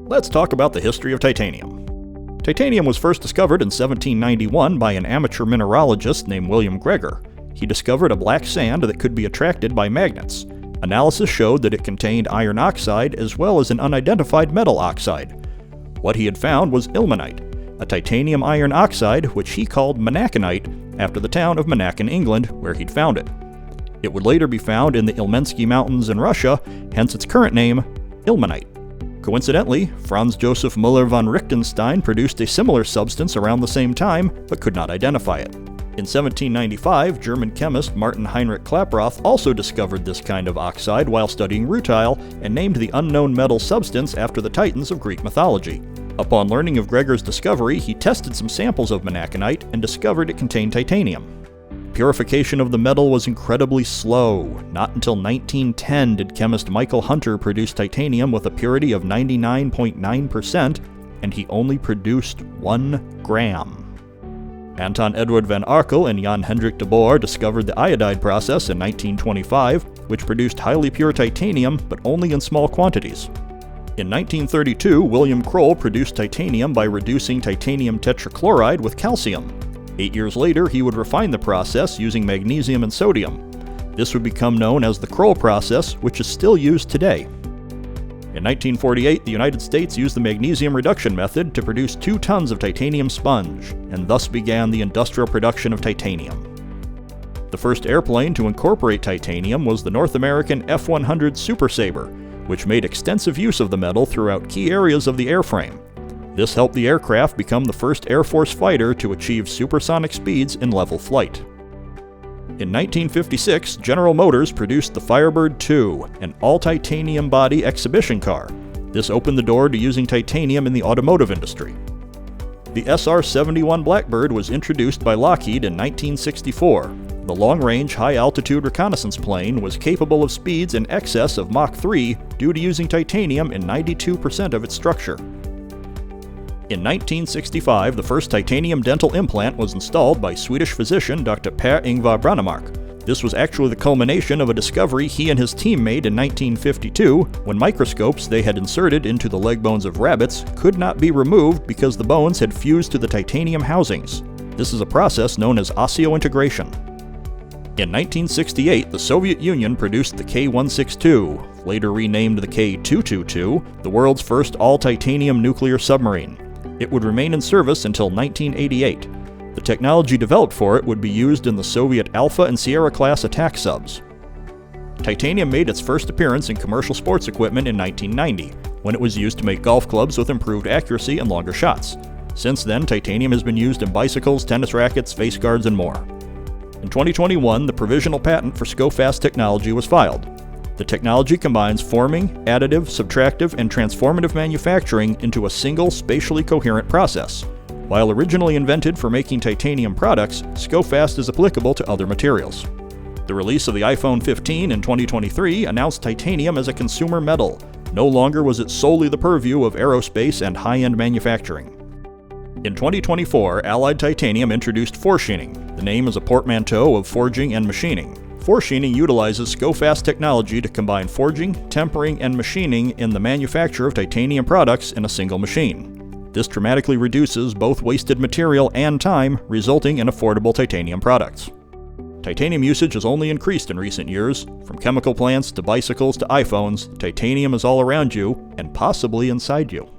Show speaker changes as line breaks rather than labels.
Let's talk about the history of titanium. Titanium was first discovered in 1791 by an amateur mineralogist named William Gregor. He discovered a black sand that could be attracted by magnets. Analysis showed that it contained iron oxide as well as an unidentified metal oxide. What he had found was ilmenite, a titanium iron oxide which he called menaconite after the town of Monacan, England, where he'd found it. It would later be found in the Ilmensky Mountains in Russia, hence its current name, ilmenite. Coincidentally, Franz Joseph Müller von Richtenstein produced a similar substance around the same time, but could not identify it. In 1795, German chemist Martin Heinrich Klaproth also discovered this kind of oxide while studying rutile and named the unknown metal substance after the Titans of Greek mythology. Upon learning of Gregor's discovery, he tested some samples of menaconite and discovered it contained titanium. Purification of the metal was incredibly slow. Not until 1910 did chemist Michael Hunter produce titanium with a purity of 99.9%, and he only produced 1 gram. Anton Eduard van Arkel and Jan Hendrik de Boer discovered the iodide process in 1925, which produced highly pure titanium, but only in small quantities. In 1932, William Kroll produced titanium by reducing titanium tetrachloride with calcium. 8 years later, he would refine the process using magnesium and sodium. This would become known as the Kroll process, which is still used today. In 1948, the United States used the magnesium reduction method to produce 2 tons of titanium sponge, and thus began the industrial production of titanium. The first airplane to incorporate titanium was the North American F-100 Super Sabre, which made extensive use of the metal throughout key areas of the airframe. This helped the aircraft become the first Air Force fighter to achieve supersonic speeds in level flight. In 1956, General Motors produced the Firebird II, an all-titanium body exhibition car. This opened the door to using titanium in the automotive industry. The SR-71 Blackbird was introduced by Lockheed in 1964. The long-range, high-altitude reconnaissance plane was capable of speeds in excess of Mach 3 due to using titanium in 92% of its structure. In 1965, the first titanium dental implant was installed by Swedish physician Dr. Per-Ingvar Brånemark. This was actually the culmination of a discovery he and his team made in 1952, when microscopes they had inserted into the leg bones of rabbits could not be removed because the bones had fused to the titanium housings. This is a process known as osseointegration. In 1968, the Soviet Union produced the K-162, later renamed the K-222, the world's first all-titanium nuclear submarine. It would remain in service until 1988. The technology developed for it would be used in the Soviet Alpha and Sierra class attack subs. Titanium made its first appearance in commercial sports equipment in 1990, when it was used to make golf clubs with improved accuracy and longer shots. Since then, titanium has been used in bicycles, tennis rackets, face guards, and more. In 2021, the provisional patent for SCO-Fast technology was filed. The technology combines forming, additive, subtractive, and transformative manufacturing into a single, spatially coherent process. While originally invented for making titanium products, SCO-Fast is applicable to other materials. The release of the iPhone 15 in 2023 announced titanium as a consumer metal. No longer was it solely the purview of aerospace and high-end manufacturing. In 2024, Allied Titanium introduced foresheaning. The name is a portmanteau of forging and machining. Foresheaning utilizes SCO-Fast technology to combine forging, tempering, and machining in the manufacture of titanium products in a single machine. This dramatically reduces both wasted material and time, resulting in affordable titanium products. Titanium usage has only increased in recent years. From chemical plants to bicycles to iPhones, titanium is all around you and possibly inside you.